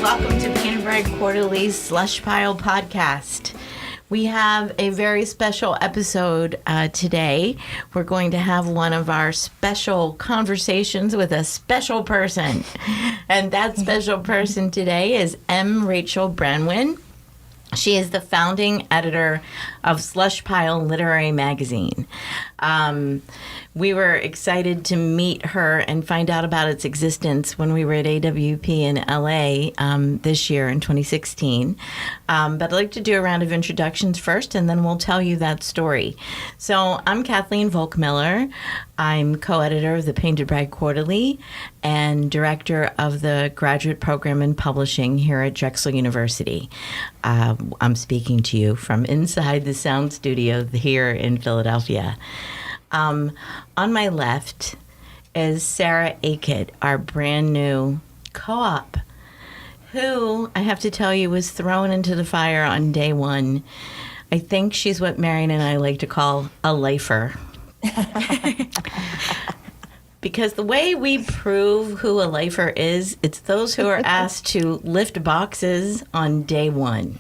Welcome to Painted Bride Quarterly's Slush Pile podcast. We have a very special episode today. We're going to have one of our special conversations with a special person. And that special person today is M. Rachel Branwen. She is the founding editor of Slush Pile Literary Magazine. We were excited to meet her and find out about its existence when we were at AWP in LA this year in 2016. But I'd like to do a round of introductions first, and then we'll tell you that story. So I'm Kathleen Volkmiller. I'm co-editor of the Painted Bride Quarterly and director of the graduate program in publishing here at Drexel University. I'm speaking to you from inside the sound studio here in Philadelphia. On my left is Sarah Akett, our brand new co-op, who I have to tell you was thrown into the fire on day one. I think she's what Marion and I like to call a lifer. Because the way we prove who a lifer is, it's those who are asked to lift boxes on day one.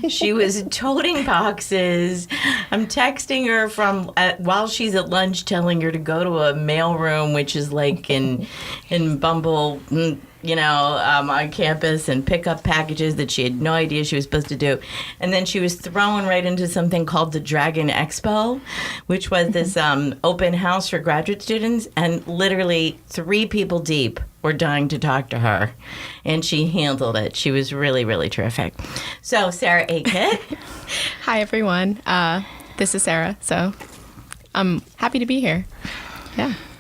She was toting boxes. I'm texting her while she's at lunch, telling her to go to a mailroom, which is like in Bumble, on campus, and pick up packages that she had no idea she was supposed to do. And then she was thrown right into something called the Dragon Expo, which was this open house for graduate students, and literally 3 people deep were dying to talk to her, and she handled it. She was really, really terrific. So, Sarah Akett. Hi, everyone. This is Sarah, so I'm happy to be here.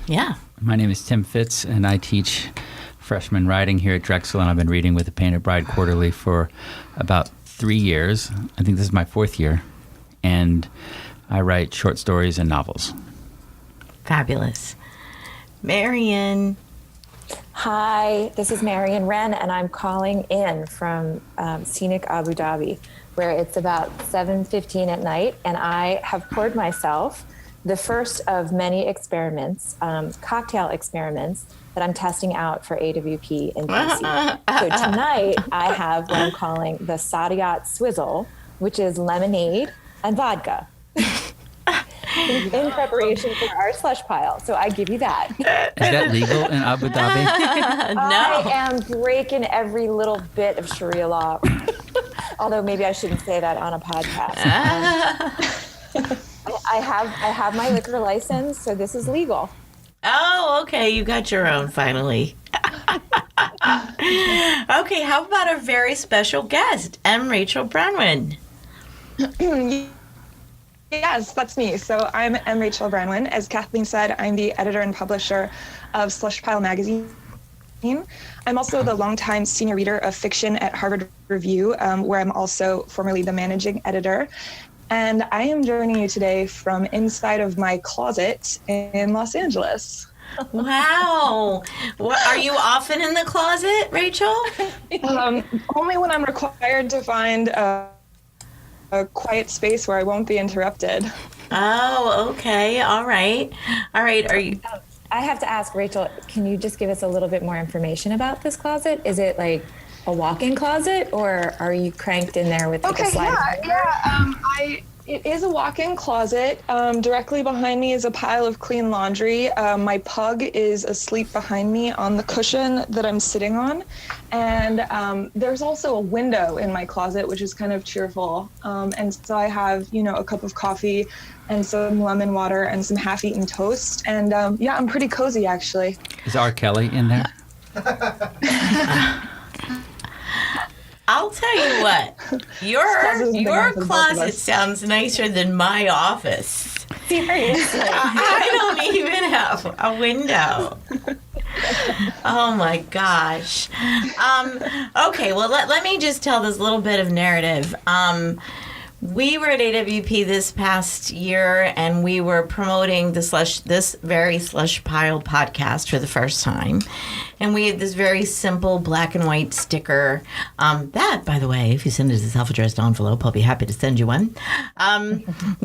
Yeah. My name is Tim Fitz, and I teach freshman writing here at Drexel, and I've been reading with the Painted Bride Quarterly for about 3 years. I think this is my 4th year, and I write short stories and novels. Fabulous. Marion. Hi, this is Marion Wren, and I'm calling in from scenic Abu Dhabi, where it's about 7:15 at night, and I have poured myself the first of many experiments, cocktail experiments, that I'm testing out for AWP in DC. So tonight, I have what I'm calling the Saadiyat Swizzle, which is lemonade and vodka. In preparation for our slush pile. So I give you that. Is that legal in Abu Dhabi? No. I am breaking every little bit of Sharia law. Although maybe I shouldn't say that on a podcast. I have my liquor license, so this is legal. Oh, okay. You got your own finally. Okay, how about our very special guest, M. Rachel Branwen? Yes, that's me. So I'm M. Rachel Branwen. As Kathleen said, I'm the editor and publisher of Slush Pile Magazine. I'm also the longtime senior reader of fiction at Harvard Review, where I'm also formerly the managing editor. And I am joining you today from inside of my closet in Los Angeles. Wow. Are you often in the closet, Rachel? Only when I'm required to find a quiet space where I won't be interrupted. Oh, okay. All right. Are you? I have to ask, Rachel, can you just give us a little bit more information about this closet? Is it like a walk-in closet, or are you cranked in there with like a slide? It is a walk-in closet. Directly behind me is a pile of clean laundry. My pug is asleep behind me on the cushion that I'm sitting on. And there's also a window in my closet, which is kind of cheerful. And so I have, a cup of coffee and some lemon water and some half-eaten toast. And I'm pretty cozy, actually. Is R. Kelly in there? I'll tell you what, your closet sounds nicer than my office. Seriously. I don't even have a window. Oh my gosh. Okay, well let me just tell this little bit of narrative. We were at AWP this past year, and we were promoting this very Slush Pile podcast for the first time. And we had this very simple black and white sticker. That, by the way, if you send it as a self-addressed envelope, I'll be happy to send you one.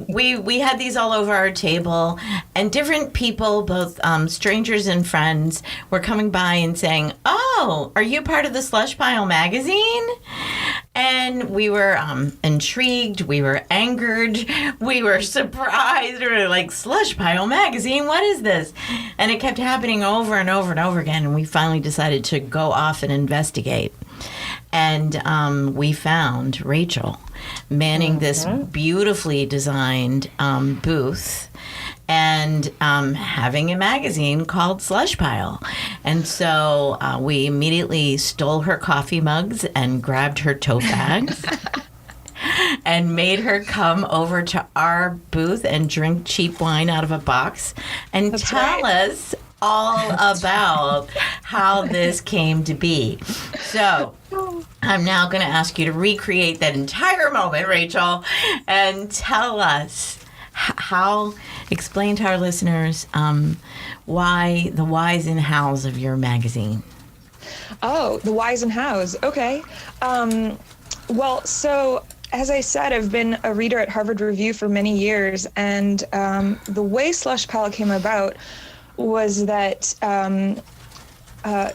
We had these all over our table, and different people, both strangers and friends, were coming by and saying, "Oh, are you part of the Slush Pile Magazine?" And we were intrigued, we were angered, we were surprised. We were like, Slush Pile Magazine, what is this? And it kept happening over and over and over again. And we finally decided to go off and investigate. And we found Rachel manning this beautifully designed booth and having a magazine called Slush Pile. And so we immediately stole her coffee mugs and grabbed her tote bags and made her come over to our booth and drink cheap wine out of a box and tell us all about how this came to be. So I'm now going to ask you to recreate that entire moment, Rachel, and tell us explain to our listeners why the whys and hows of your magazine. Oh, the whys and hows. Okay. Well, so as I said, I've been a reader at Harvard Review for many years, and the way Slush Pile came about was that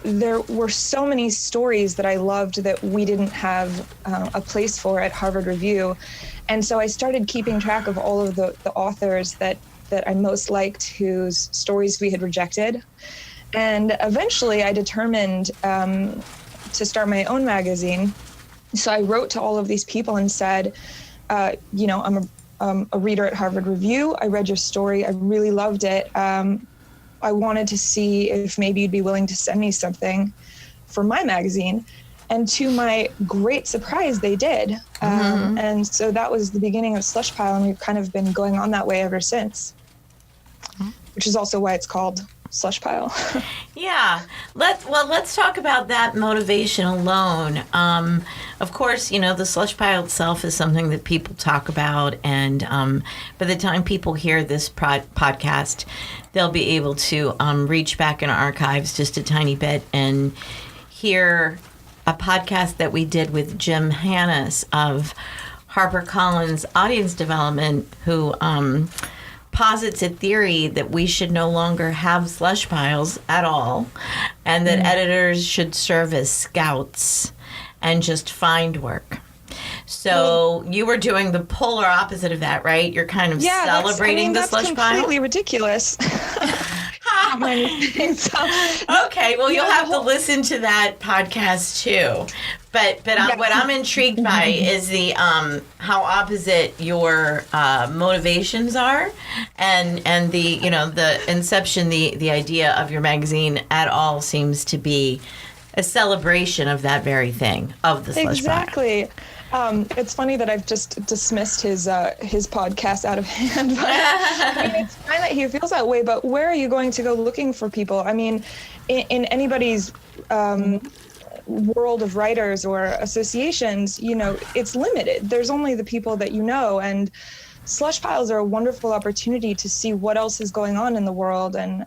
there were so many stories that I loved that we didn't have a place for at Harvard Review. And so I started keeping track of all of the authors that I most liked, whose stories we had rejected. And eventually I determined to start my own magazine. So I wrote to all of these people and said, I'm a reader at Harvard Review. I read your story. I really loved it. I wanted to see if maybe you'd be willing to send me something for my magazine. And to my great surprise, they did. And so that was the beginning of Slush Pile, and we've kind of been going on that way ever since, which is also why it's called Slush Pile. Yeah. Let's talk about that motivation alone. Of course, the Slush Pile itself is something that people talk about, and by the time people hear this podcast, they'll be able to reach back in our archives just a tiny bit and hear a podcast that we did with Jim Hanas of HarperCollins Audience Development, who posits a theory that we should no longer have slush piles at all, and that editors should serve as scouts and just find work. So you were doing the polar opposite of that, right? You're kind of celebrating the slush pile. That's completely ridiculous. Okay, well, you'll have to listen to that podcast too. But what I'm intrigued by is the how opposite your motivations are, and the the inception, the idea of your magazine at all seems to be a celebration of that very thing, of the slush pile. Exactly. It's funny that I've just dismissed his podcast out of hand. But, I mean, it's fine that he feels that way, but where are you going to go looking for people? I mean, in anybody's world of writers or associations, it's limited. There's only the people that you know, and slush piles are a wonderful opportunity to see what else is going on in the world. And,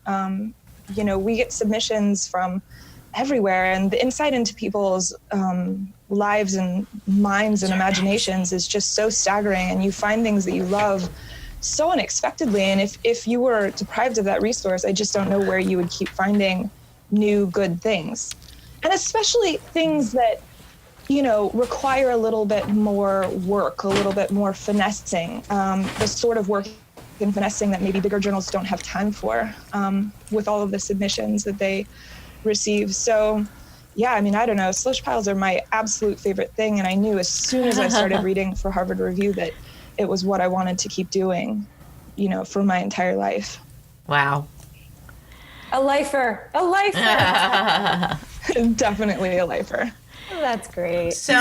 we get submissions from everywhere, and the insight into people's lives and minds and imaginations is just so staggering, and you find things that you love so unexpectedly. And if you were deprived of that resource, I just don't know where you would keep finding new good things, and especially things that require a little bit more work, a little bit more finessing, the sort of work and finessing that maybe bigger journals don't have time for, with all of the submissions that they receive. So yeah, I mean, I don't know, slush piles are my absolute favorite thing, and I knew as soon as I started reading for Harvard Review that it was what I wanted to keep doing, for my entire life. Wow. A lifer. Definitely a lifer. That's great. So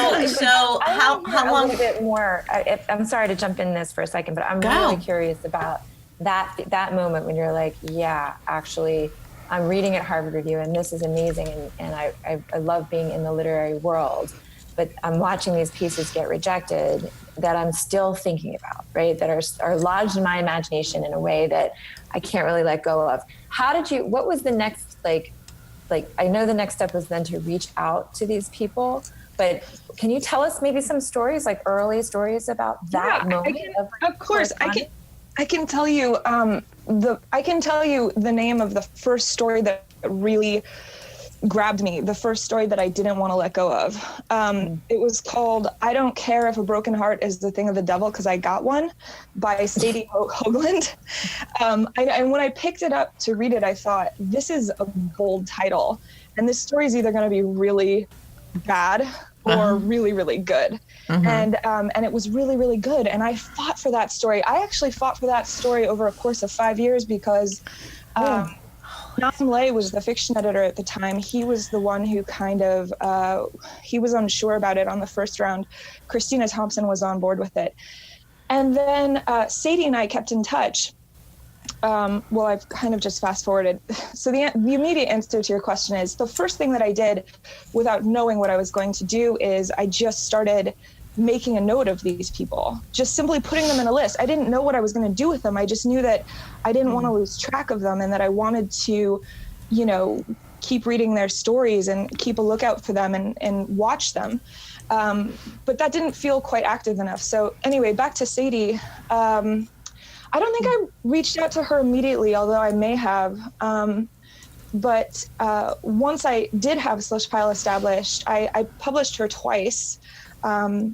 how long? A little bit more. I'm sorry to jump in this for a second, but I'm really curious about that moment when you're like, yeah, actually, I'm reading at Harvard Review, and this is amazing, and I love being in the literary world. but I'm watching these pieces get rejected that I'm still thinking about, right? That are lodged in my imagination in a way that I can't really let go of. What was the next, like, I know the next step was then to reach out to these people, but can you tell us maybe some stories, like early stories about that moment? Of course, I can tell you the name of the first story that really grabbed me, the first story that I didn't want to let go of. It was called "I Don't Care If a Broken Heart Is the Thing of the Devil Because I Got One" by Sadie Hoagland. And when I picked it up to read it, I thought, this is a bold title, and this story is either going to be really bad or really, really good. And it was really, really good. And I fought for that story. I actually fought for that story over a course of 5 years because Nam Lay was the fiction editor at the time. He was the one who kind of, he was unsure about it on the first round. Christina Thompson was on board with it. And then Sadie and I kept in touch. Well, I've kind of just fast forwarded. So the immediate answer to your question is, the first thing that I did without knowing what I was going to do is I just started making a note of these people, just simply putting them in a list. I didn't know what I was going to do with them. I just knew that I didn't want to lose track of them and that I wanted to, keep reading their stories and keep a lookout for them and watch them. But that didn't feel quite active enough. So anyway, back to Sadie. I don't think I reached out to her immediately, although I may have. But once I did have Slush Pile established, I published her twice. The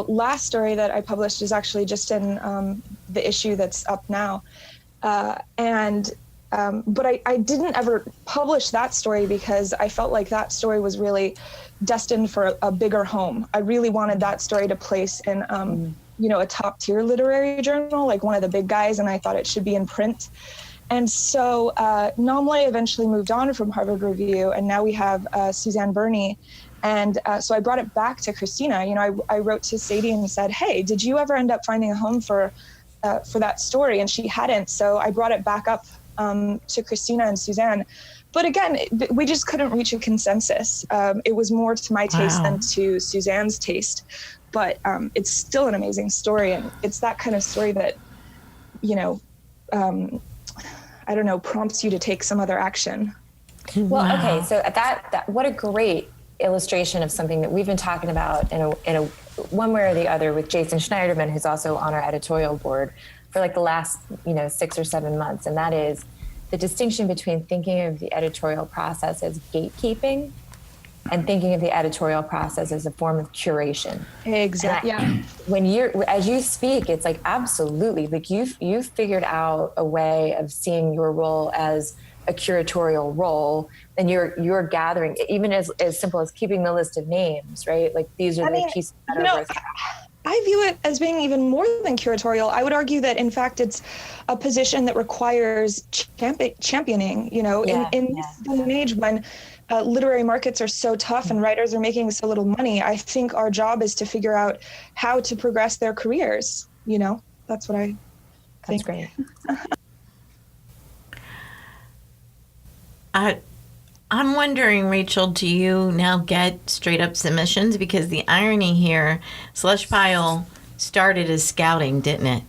last story that I published is actually just in the issue that's up now. But I didn't ever publish that story because I felt like that story was really destined for a bigger home. I really wanted that story to place in a top tier literary journal, like one of the big guys, and I thought it should be in print. And so Nam Lay eventually moved on from Harvard Review, and now we have Suzanne Burney. And so I brought it back to Christina. I wrote to Sadie and said, hey, did you ever end up finding a home for that story? And she hadn't. So I brought it back up to Christina and Suzanne. But again, we just couldn't reach a consensus. It was more to my taste than to Suzanne's taste. But it's still an amazing story. And it's that kind of story that, I don't know, prompts you to take some other action. Well, okay. So that what a great illustration of something that we've been talking about in a one way or the other with Jason Schneiderman, who's also on our editorial board for like the last 6 or 7 months, and that is the distinction between thinking of the editorial process as gatekeeping and thinking of the editorial process as a form of curation. Exactly. Yeah. As you speak, it's like absolutely like you've figured out a way of seeing your role as a curatorial role, and you're gathering, even as simple as keeping the list of names, right? Like these are the pieces that are worth. I view it as being even more than curatorial. I would argue that, in fact, it's a position that requires championing, in this day and age when literary markets are so tough and writers are making so little money. I think our job is to figure out how to progress their careers. That's what I think. That's great. I'm wondering, Rachel, do you now get straight up submissions? Because the irony here, Slush Pile started as scouting, didn't it?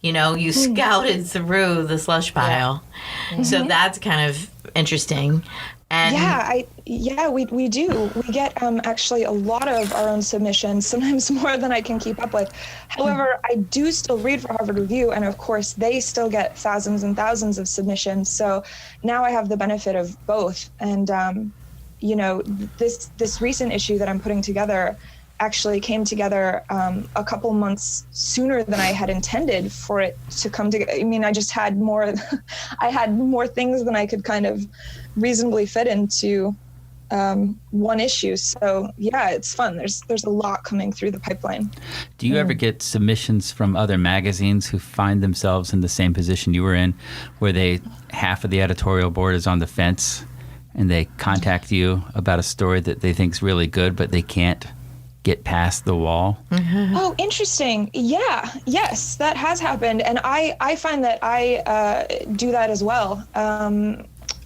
You scouted through the Slush Pile. Yeah. So that's kind of interesting. And we do. We get actually a lot of our own submissions, sometimes more than I can keep up with. However, I do still read for Harvard Review, and of course, they still get thousands and thousands of submissions. So now I have the benefit of both. And this recent issue that I'm putting together actually came together a couple months sooner than I had intended for it to come together. I mean, I just had more, I had more things than I could kind of reasonably fit into one issue. So yeah, it's fun. There's a lot coming through the pipeline. Do you ever get submissions from other magazines who find themselves in the same position you were in, where half of the editorial board is on the fence and they contact you about a story that they think is really good, but they can't get past the wall? Mm-hmm. Oh, interesting. Yeah. Yes, that has happened. And I find that I do that as well.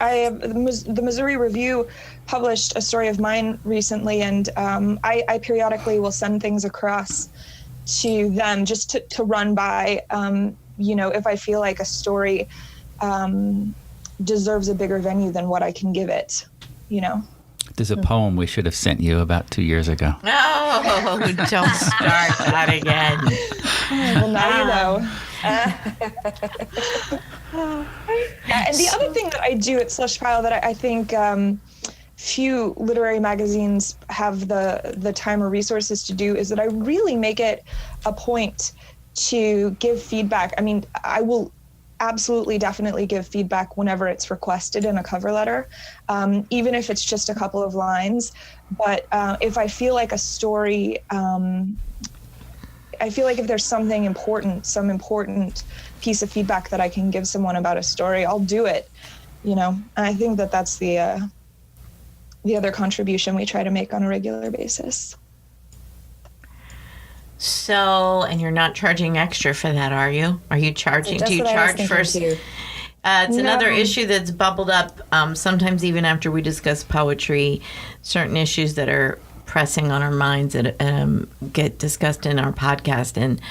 the Missouri Review published a story of mine recently, and I periodically will send things across to them just to run by, if I feel like a story deserves a bigger venue than what I can give it, There's a poem we should have sent you about 2 years ago. Oh, don't start that again. Well, now you know. And the other thing that I do at Slush Pile that I think few literary magazines have the time or resources to do is that I really make it a point to give feedback. I mean, I will absolutely definitely give feedback whenever it's requested in a cover letter, even if it's just a couple of lines. But if I feel like a story, I feel like if there's some important piece of feedback that I can give someone about a story, I'll do it, And I think that that's the other contribution we try to make on a regular basis. So, and you're not charging extra for that, are you? Are you charging? Do you charge first? It's another issue that's bubbled up sometimes even after we discuss poetry, certain issues that are pressing on our minds that get discussed in our podcast. And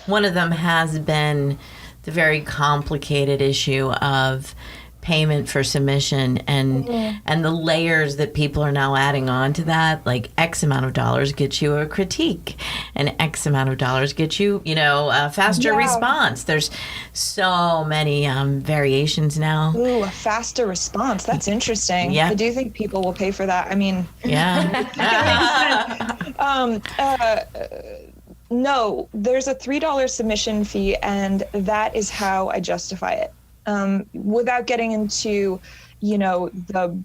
one of them has been the very complicated issue of payment for submission and the layers that people are now adding on to that. Like X amount of dollars gets you a critique, and X amount of dollars gets you, a faster response. There's so many variations now. Ooh, a faster response. That's interesting. Yeah. I do think people will pay for that. I mean, yeah. No, there's a $3 submission fee, and that is how I justify it. Without getting into, the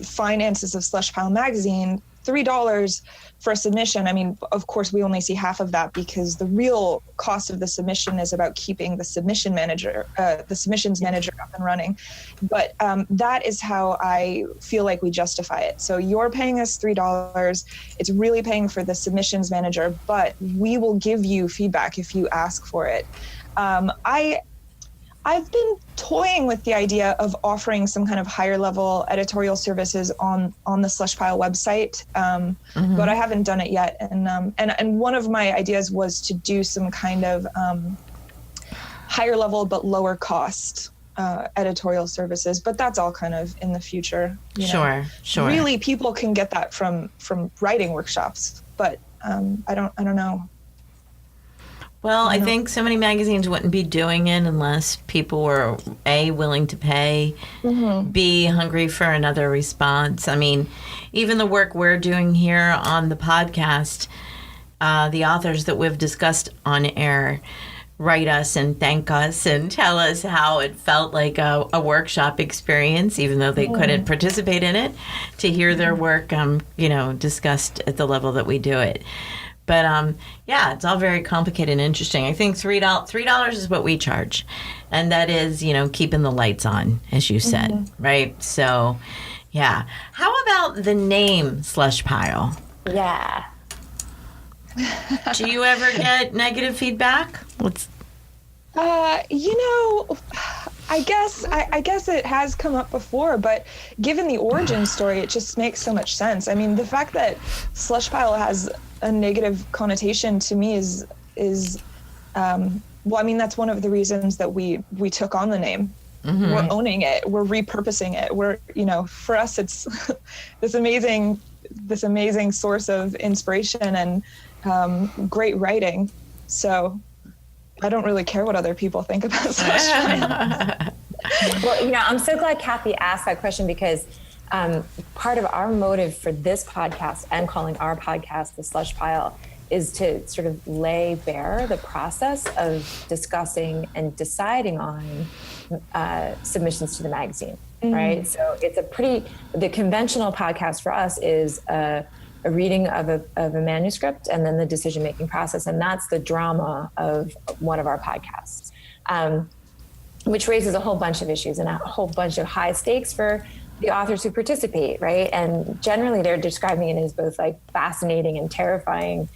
finances of Slush Pile Magazine, $3 for a submission. I mean, of course, we only see half of that because the real cost of the submission is about keeping the submissions manager up and running. But that is how I feel like we justify it. So you're paying us $3. It's really paying for the submissions manager, but we will give you feedback if you ask for it. I've been toying with the idea of offering some kind of higher level editorial services on the Slush Pile website, but I haven't done it yet. And one of my ideas was to do some kind of higher level but lower cost editorial services, but that's all kind of in the future. Sure. Really, people can get that from writing workshops, but I don't know. Well, I think so many magazines wouldn't be doing it unless people were A, willing to pay, B, hungry for another response. I mean, even the work we're doing here on the podcast, the authors that we've discussed on air write us and thank us and tell us how it felt like a workshop experience, even though they couldn't participate in it, to hear their work, discussed at the level that we do it. But it's all very complicated and interesting. I think $3 is what we charge, and that is, keeping the lights on, as you said, right? So, yeah. How about the name Slush Pile? Yeah. Do you ever get negative feedback? I guess it has come up before, but given the origin story, it just makes so much sense. I mean, the fact that Slush Pile has a negative connotation to me is that's one of the reasons that we took on the name. We're owning it. We're repurposing it. We're, for us, it's this amazing source of inspiration and great writing. So I don't really care what other people think about Slush Pile. Well, I'm so glad Kathy asked that question because part of our motive for this podcast and calling our podcast the Slush Pile is to sort of lay bare the process of discussing and deciding on submissions to the magazine, right? So it's the conventional podcast for us is a reading of a manuscript and then the decision-making process. And that's the drama of one of our podcasts, which raises a whole bunch of issues and a whole bunch of high stakes for the authors who participate, right? And generally they're describing it as both like fascinating and terrifying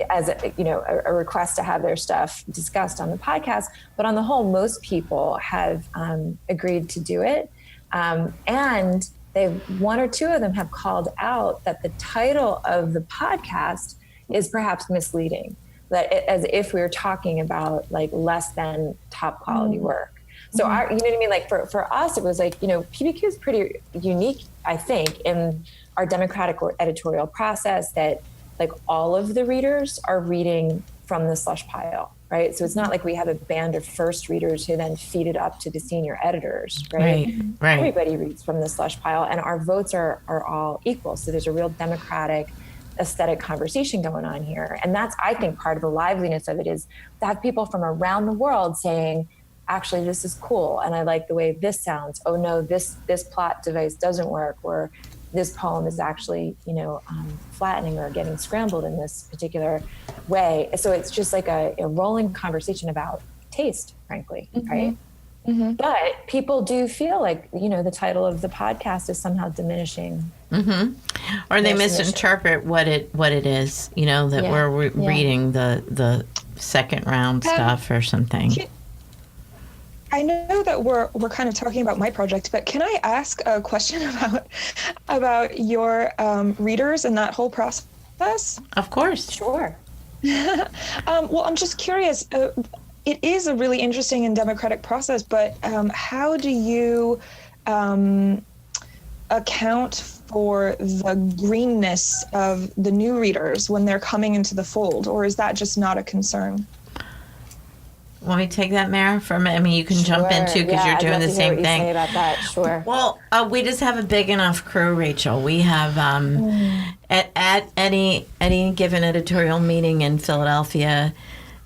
as a request to have their stuff discussed on the podcast. But on the whole, most people have agreed to do it. And one or two of them have called out that the title of the podcast is perhaps misleading, that as if we were talking about like less than top quality work. So you know what I mean? Like for us, it was like, PBQ is pretty unique, I think, in our democratic editorial process, that like all of the readers are reading from the slush pile, right? So it's not like we have a band of first readers who then feed it up to the senior editors, right? Right. Everybody reads from the slush pile, and our votes are all equal. So there's a real democratic aesthetic conversation going on here. And that's, I think, part of the liveliness of it, is to have people from around the world saying, actually, this is cool, and I like the way this sounds. Oh no, this plot device doesn't work, or this poem is actually, flattening or getting scrambled in this particular way. So it's just like a rolling conversation about taste, frankly, right? Mm-hmm. But people do feel like, the title of the podcast is somehow diminishing. Mm-hmm. Or they misinterpret what it is, that we're reading the second round stuff or something. I know that we're kind of talking about my project, but can I ask a question about your readers and that whole process? Of course. Sure. Well, I'm just curious. It is a really interesting and democratic process, but how do you account for the greenness of the new readers when they're coming into the fold, or is that just not a concern? Want me to take that, Mara? You can jump in too, because you're doing the same thing. Say about that. Sure. Well, we just have a big enough crew, Rachel. We have at any given editorial meeting in Philadelphia,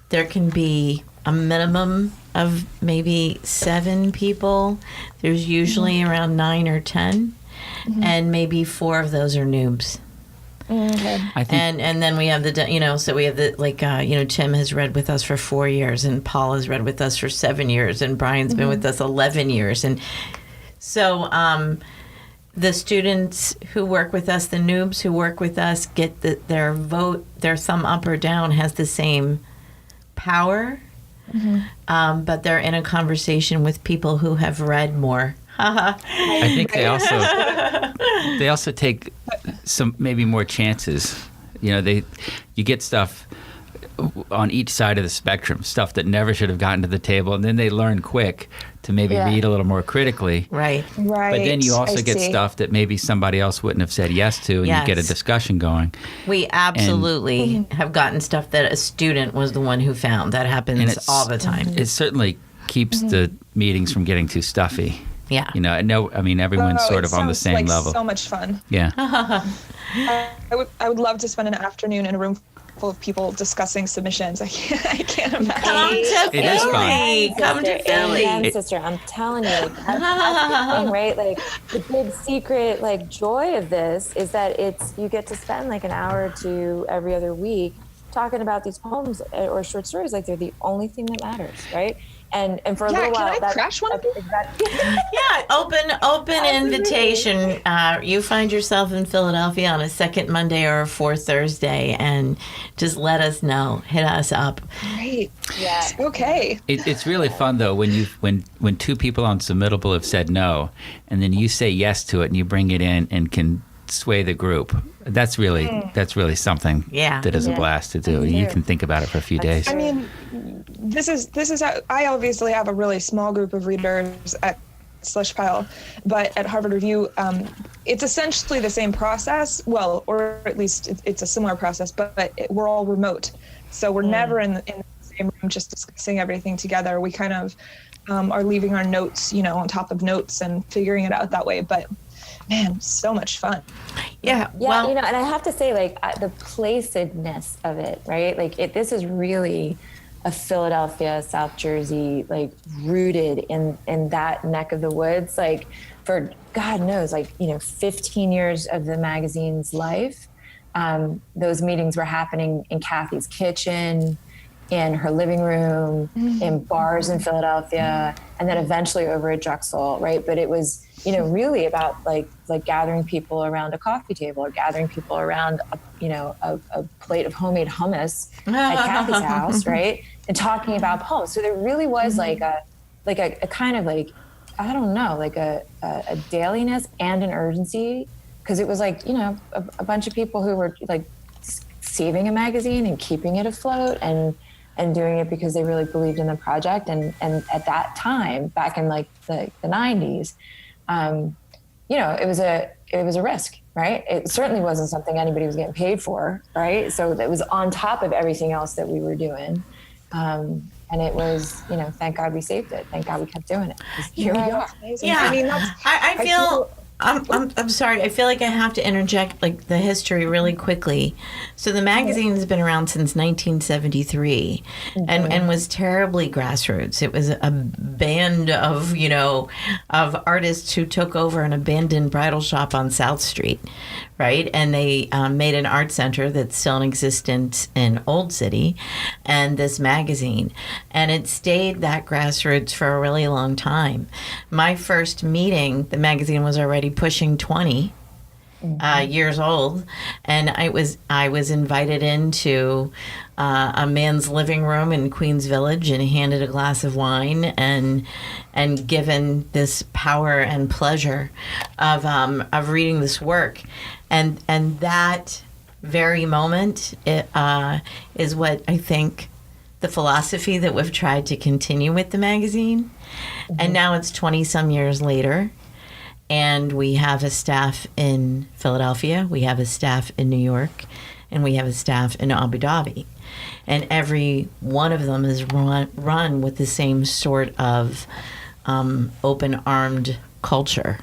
there can be a minimum of maybe 7 people. There's usually around 9 or 10, and maybe 4 of those are noobs. Okay. I think, And then we have so we have Tim has read with us for 4 years, and Paul has read with us for 7 years, and Brian's been with us 11 years. And so the students who work with us, the noobs who work with us, get their vote, their thumb up or down has the same power, but they're in a conversation with people who have read more. I think they also take some maybe more chances. You get stuff on each side of the spectrum, stuff that never should have gotten to the table, and then they learn quick to maybe read a little more critically. Right. Right. But then you also get stuff that maybe somebody else wouldn't have said yes to, and you get a discussion going. We absolutely have gotten stuff that a student was the one who found. That happens all the time. It certainly keeps the meetings from getting too stuffy. Yeah. Everyone's sort of on the same level. So much fun. Yeah. I would love to spend an afternoon in a room full of people discussing submissions. I can't imagine. Come to It is Philly. Come to Philly. Amen, sister. I'm telling you, that's the thing, right? Like the big secret, like joy of this is that you get to spend like an hour or two every other week talking about these poems or short stories like they're the only thing that matters, right? And for a little while, can I crash one? Yeah, open invitation. You find yourself in Philadelphia on a second Monday or a fourth Thursday, and just let us know. Hit us up. Great. Yeah. Okay. It's really fun though when 2 people on Submittable have said no, and then you say yes to it, and you bring it in and can sway the group. That's really something. Yeah. That is a blast to do. You can think about it for a few days. I mean, this is how I obviously have a really small group of readers at Slush Pile, but at Harvard Review, it's essentially the same process. Well, or at least it's a similar process, but we're all remote, so we're never in the same room just discussing everything together. We kind of are leaving our notes, on top of notes and figuring it out that way. But man, so much fun. Yeah. Yeah, and I have to say, like, the placedness of it, right? Like, this is really a Philadelphia, South Jersey, like, rooted in that neck of the woods, like, for God knows, like, 15 years of the magazine's life. Those meetings were happening in Kathy's kitchen, in her living room, in bars in Philadelphia, and then eventually over at Drexel, right? But it was, really about like gathering people around a coffee table or gathering people around, a plate of homemade hummus at Kathy's house, right? And talking about poems. So there really was like a kind of like, I don't know, like a dailiness and an urgency, because it was like, a bunch of people who were like saving a magazine and keeping it afloat and doing it because they really believed in the project. And at that time, back in like the 90s, it was a risk, right? It certainly wasn't something anybody was getting paid for, right? So it was on top of everything else that we were doing. And it was, thank God we saved it. Thank God we kept doing it. Here we are. Yeah. I mean, I feel I'm sorry. I feel like I have to interject like the history really quickly. So the magazine has been around since 1973 and was terribly grassroots. It was a band of, of artists who took over an abandoned bridal shop on South Street, right? And they made an art center that's still in existence in Old City and this magazine. And it stayed that grassroots for a really long time. My first meeting, the magazine was already pushing 20 years old, and I was invited into a man's living room in Queens Village and handed a glass of wine and given this power and pleasure of reading this work, and that very moment is what I think the philosophy that we've tried to continue with the magazine. And now it's 20 some years later. And we have a staff in Philadelphia, we have a staff in New York, and we have a staff in Abu Dhabi. And every one of them is run with the same sort of open-armed culture.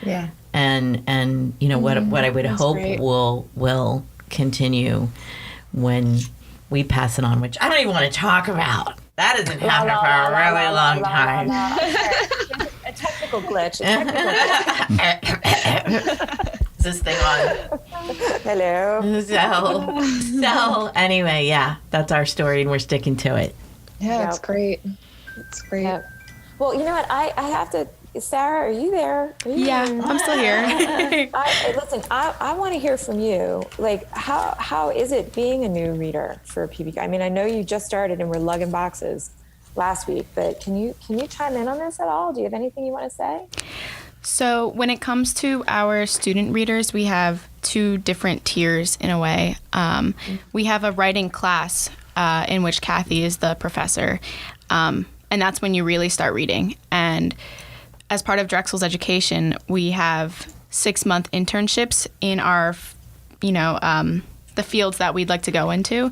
Yeah. And what I would hope great. will continue when we pass it on, which I don't even want to talk about. That hasn't happened for a really long time. A technical glitch. Is this thing on? Hello. So anyway, yeah, that's our story, and we're sticking to it. Yeah, it's great. It's great. Yeah. Well, you know what? I have to. Sarah, are you there? I'm still here. Listen, I want to hear from you. Like, how is it being a new reader for PBQ? I mean, I know you just started and we're lugging boxes last week, but can you chime in on this at all? Do you have anything you want to say? So when it comes to our student readers, we have two different tiers in a way. We have a writing class in which Kathy is the professor, and that's when you really start reading. And as part of Drexel's education, we have 6-month internships in our, the fields that we'd like to go into.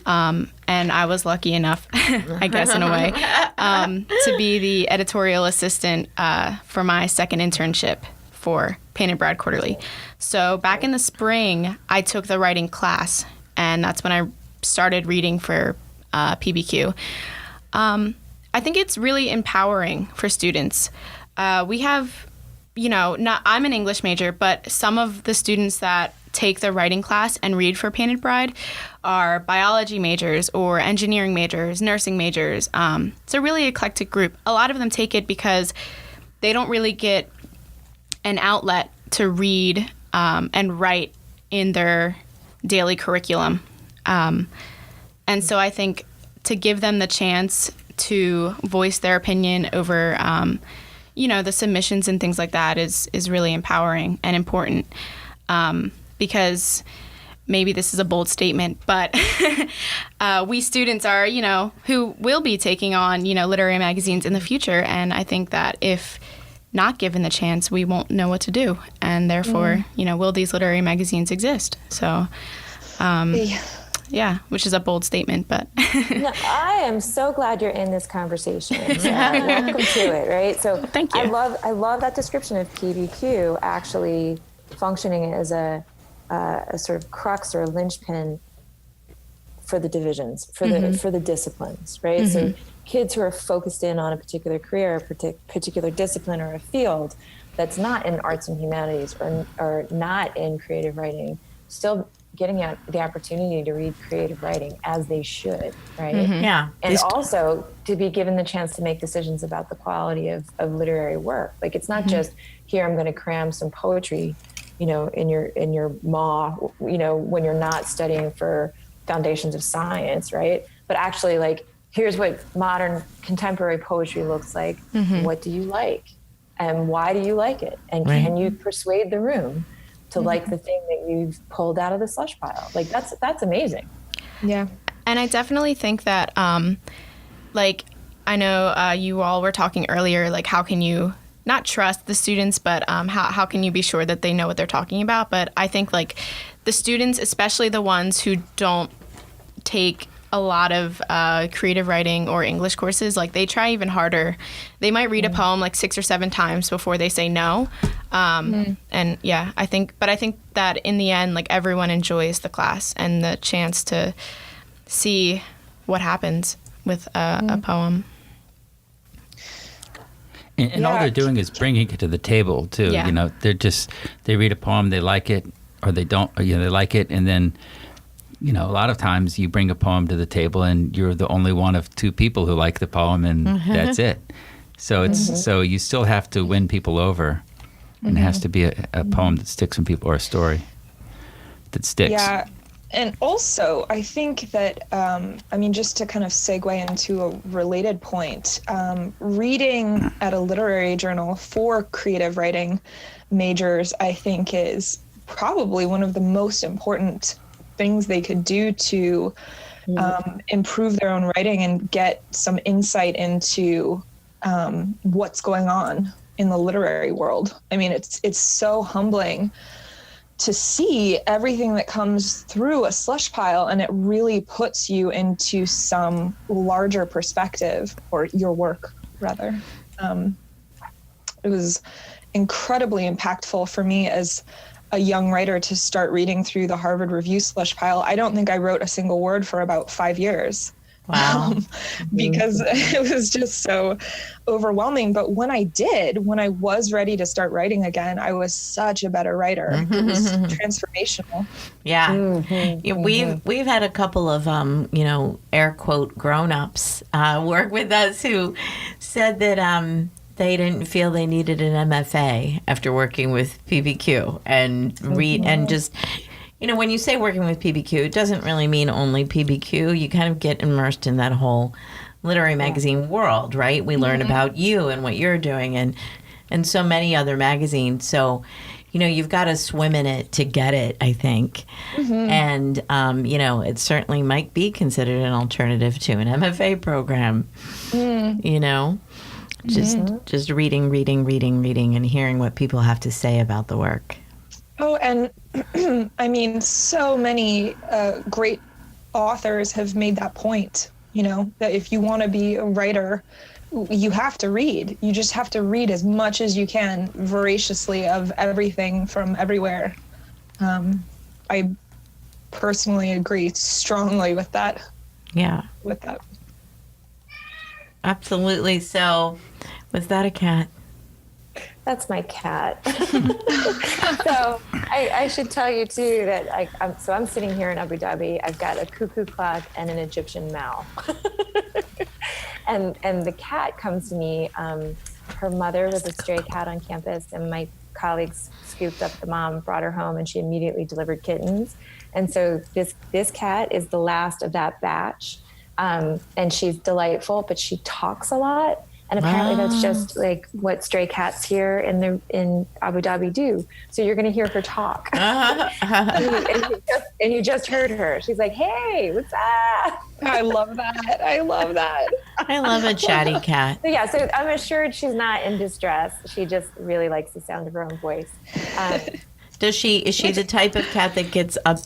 And I was lucky enough, I guess in a way, to be the editorial assistant for my second internship for Painted Bride Quarterly. So back in the spring, I took the writing class, and that's when I started reading for PBQ. I think it's really empowering for students. We have, I'm an English major, but some of the students that take the writing class and read for Painted Bride are biology majors or engineering majors, nursing majors. It's a really eclectic group. A lot of them take it because they don't really get an outlet to read and write in their daily curriculum. And so I think to give them the chance to voice their opinion over the submissions and things like that is really empowering and important, because maybe this is a bold statement, but we students are, who will be taking on, literary magazines in the future. And I think that if not given the chance, we won't know what to do. And therefore, will these literary magazines exist? So, yeah, which is a bold statement, but. No, I am so glad you're in this conversation. So welcome to it, right? So thank you. I love that description of PBQ actually functioning as a sort of crux or a linchpin for the divisions, for the disciplines, right? So kids who are focused in on a particular career, a particular discipline or a field that's not in arts and humanities or not in creative writing still getting out the opportunity to read creative writing as they should, right? Yeah. And also to be given the chance to make decisions about the quality of literary work. Like, it's not just, here, I'm going to cram some poetry, in your maw, when you're not studying for foundations of science, right? But actually, like, here's what modern contemporary poetry looks like. What do you like? And why do you like it? And can you persuade the room to like the thing that you've pulled out of the slush pile? Like, that's amazing. Yeah. And I definitely think that, like, I know you all were talking earlier, like, how can you not trust the students, but how can you be sure that they know what they're talking about? But I think, like, the students, especially the ones who don't take a lot of creative writing or English courses, like, they try even harder. They might read a poem like 6 or 7 times before they say no. And yeah, I think that in the end, like, everyone enjoys the class and the chance to see what happens with a poem. And all they're doing is bringing it to the table too. Yeah. They read a poem, they like it, or they don't. They like it, and then a lot of times you bring a poem to the table, and you're the only one of 2 people who like the poem, and that's it. So so you still have to win people over, and it has to be a poem that sticks with people, or a story that sticks. Yeah. And also, I think that, just to kind of segue into a related point, reading at a literary journal for creative writing majors, I think, is probably one of the most important things they could do to improve their own writing and get some insight into what's going on in the literary world. I mean, it's so humbling to see everything that comes through a slush pile, and it really puts you into some larger perspective, or your work rather. It was incredibly impactful for me as a young writer to start reading through the Harvard Review slush pile. I don't think I wrote a single word for about 5 years. Wow. Because it was just so overwhelming. But when I was ready to start writing again, I was such a better writer. It was transformational. Yeah. Yeah, we've had a couple of air quote grown-ups work with us who said that they didn't feel they needed an MFA after working with PBQ and read and just when you say working with PBQ, it doesn't really mean only PBQ. You kind of get immersed in that whole literary magazine world, right? We learn about you and what you're doing and so many other magazines. So, you've got to swim in it to get it, I think. And, it certainly might be considered an alternative to an MFA program, just reading and hearing what people have to say about the work. Oh, and so many great authors have made that point, that if you want to be a writer, you have to read. You just have to read as much as you can voraciously of everything from everywhere. I personally agree strongly with that. Yeah. With that. Absolutely. So, was that a cat? That's my cat. So I should tell you too that I'm sitting here in Abu Dhabi. I've got a cuckoo clock and an Egyptian mall. and the cat comes to me. Her mother was a stray cat on campus, and my colleagues scooped up the mom, brought her home, and she immediately delivered kittens. And so this cat is the last of that batch. And she's delightful, but she talks a lot. And apparently that's just like what stray cats here in Abu Dhabi do. So you're going to hear her talk. and you just heard her. She's like, "Hey, what's up?" I love that. I love a chatty cat. So I'm assured she's not in distress. She just really likes the sound of her own voice. Is she the type of cat that gets up,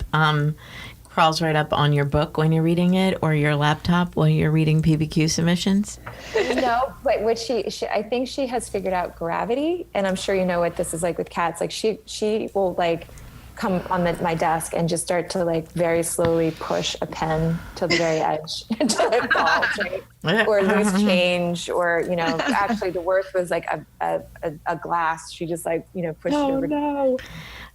crawls right up on your book when you're reading it, or your laptop while you're reading PBQ submissions? No, but what she I think she has figured out gravity, and I'm sure you know what this is like with cats. Like she will like come on my desk and just start to like very slowly push a pen to the very edge until it falls, right? Or loose change, or actually the worst was like a glass. She just like pushed it over. No.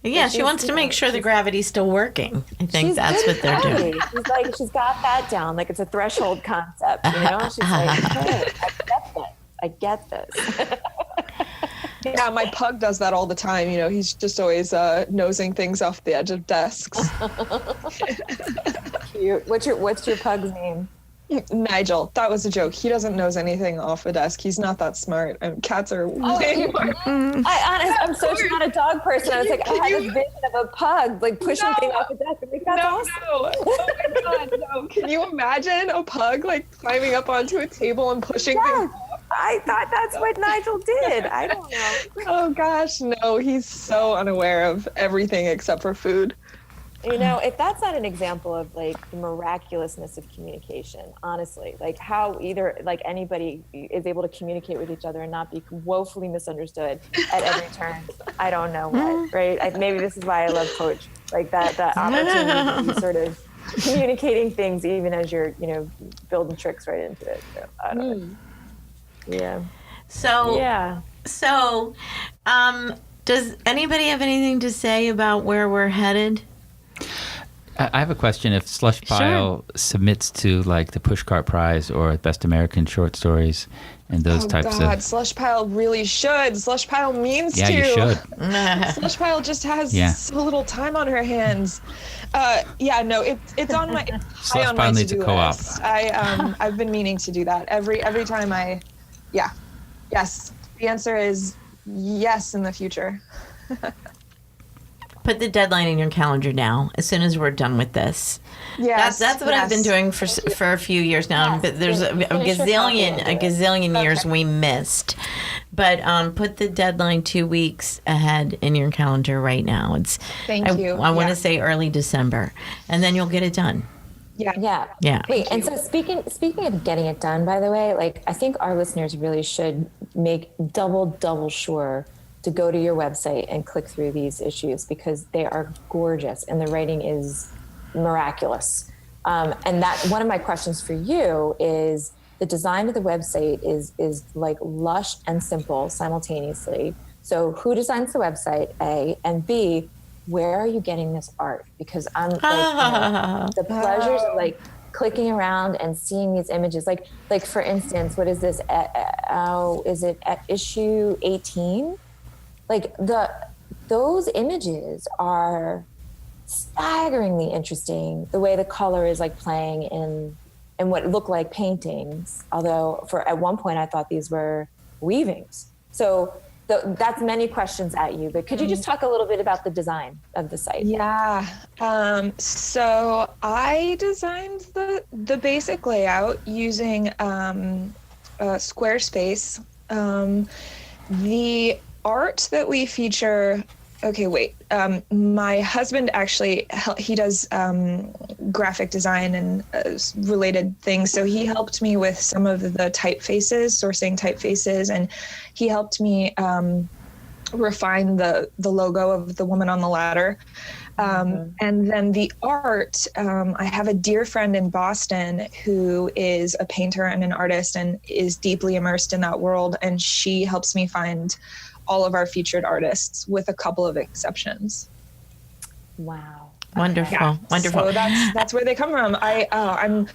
Yeah, she wants to make sure the gravity's still working. I think that's what they're doing. She's like, she's got that down. Like it's a threshold concept, you know? She's like, okay, I get this. Yeah, my pug does that all the time. You know, he's just always nosing things off the edge of desks. Cute. What's your pug's name? Nigel. That was a joke. He doesn't nose anything off a desk. He's not that smart. Cats are way more. I'm such not a dog person. I was like, I had this vision of a pug like pushing things off a desk. I'm like, that's awesome. No. Oh my God, no. Can you imagine a pug like climbing up onto a table and pushing things off? I thought that's what Nigel did. I don't know. Oh gosh, no. He's so unaware of everything except for food. You know, if that's not an example of like the miraculousness of communication, honestly, like how either like anybody is able to communicate with each other and not be woefully misunderstood at every turn. I don't know what, right? Maybe this is why I love poetry, like that opportunity to be sort of communicating things even as you're, you know, building tricks right into it. So, I don't know. Yeah. So, does anybody have anything to say about where we're headed? I have a question. If Slush Pile submits to like the Pushcart Prize or Best American Short Stories and those types of... Slush Pile really should. Slush Pile means to. Yeah, you should. Slush Pile just has so little time on her hands. It's on my Slush on Pile my needs a to-do co-op. list. I've been meaning to do that every time yes. The answer is yes in the future. Put the deadline in your calendar now. As soon as we're done with this, that's what I've been doing for a few years now. But there's a gazillion years we missed. But put the deadline 2 weeks ahead in your calendar right now. Thank you. I want to say early December, and then you'll get it done. Yeah. Hey, and so speaking of getting it done, by the way, like I think our listeners really should make double sure to go to your website and click through these issues because they are gorgeous and the writing is miraculous. And that one of my questions for you is the design of the website is like lush and simple simultaneously. So who designs the website, A, and B, where are you getting this art? Because I'm like, the pleasures of like clicking around and seeing these images, like for instance, what is this? Is it at issue 18? Like those images are staggeringly interesting. The way the color is like playing in what look like paintings. Although at one point I thought these were weavings. So that's many questions at you. But could you just talk a little bit about the design of the site? Yeah. So I designed the basic layout using Squarespace. The art that we feature, my husband actually, he does graphic design and related things. So he helped me with some of the typefaces, sourcing typefaces, and he helped me refine the logo of the woman on the ladder. And then the art, I have a dear friend in Boston who is a painter and an artist and is deeply immersed in that world. And she helps me find all of our featured artists with a couple of exceptions. Wow. Wonderful. Yeah. Wonderful. So that's where they come from. I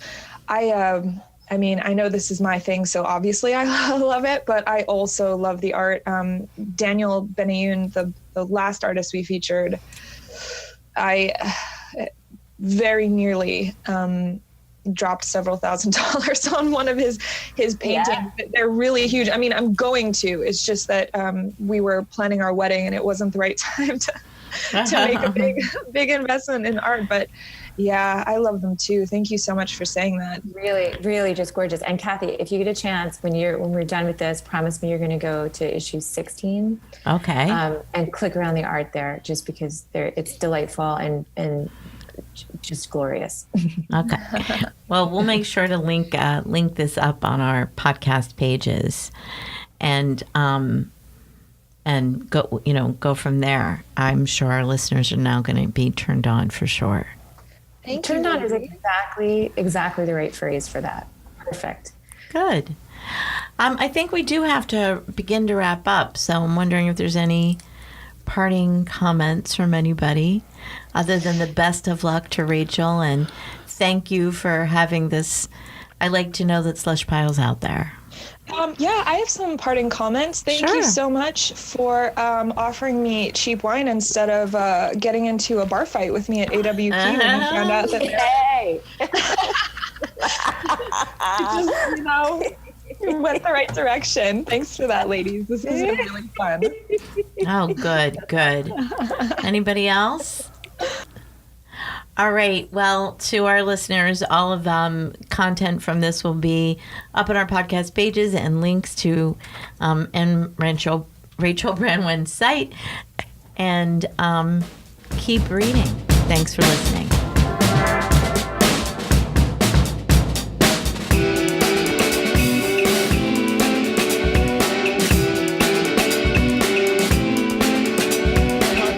mean, I know this is my thing, so obviously I love it, but I also love the art. Daniel Benayoun, the last artist we featured, I very nearly dropped several $1,000s on one of his paintings. Yeah. They're really huge. I mean, I'm going to. It's just that we were planning our wedding and it wasn't the right time to make a big investment in art. But yeah, I love them too. Thank you so much for saying that. Really, really just gorgeous. And Kathy, if you get a chance when we're done with this, promise me you're going to go to issue 16. Okay. And click around the art there, just because it's delightful and just glorious. Okay. Well, we'll make sure to link this up on our podcast pages, and go from there. I'm sure our listeners are now going to be turned on for sure. Turned on is exactly the right phrase for that. Perfect. Good. I think we do have to begin to wrap up. So I'm wondering if there's any parting comments from anybody other than the best of luck to Rachel, and thank you for having this. I like to know that Slush Pile's out there. Yeah, I have some parting comments. Thank you so much for offering me cheap wine instead of getting into a bar fight with me at AWP when you found out that you went the right direction. Thanks for that, ladies. This has been really fun. Oh, good. Anybody else? All right. Well, to our listeners, all of content from this will be up on our podcast pages and links to and Rachel Branwen's site. And keep reading. Thanks for listening.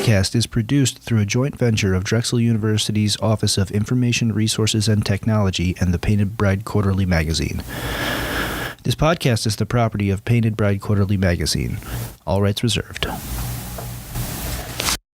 Podcast is produced through a joint venture of Drexel University's Office of Information Resources and Technology and the Painted Bride Quarterly Magazine. This podcast is the property of Painted Bride Quarterly Magazine. All rights reserved.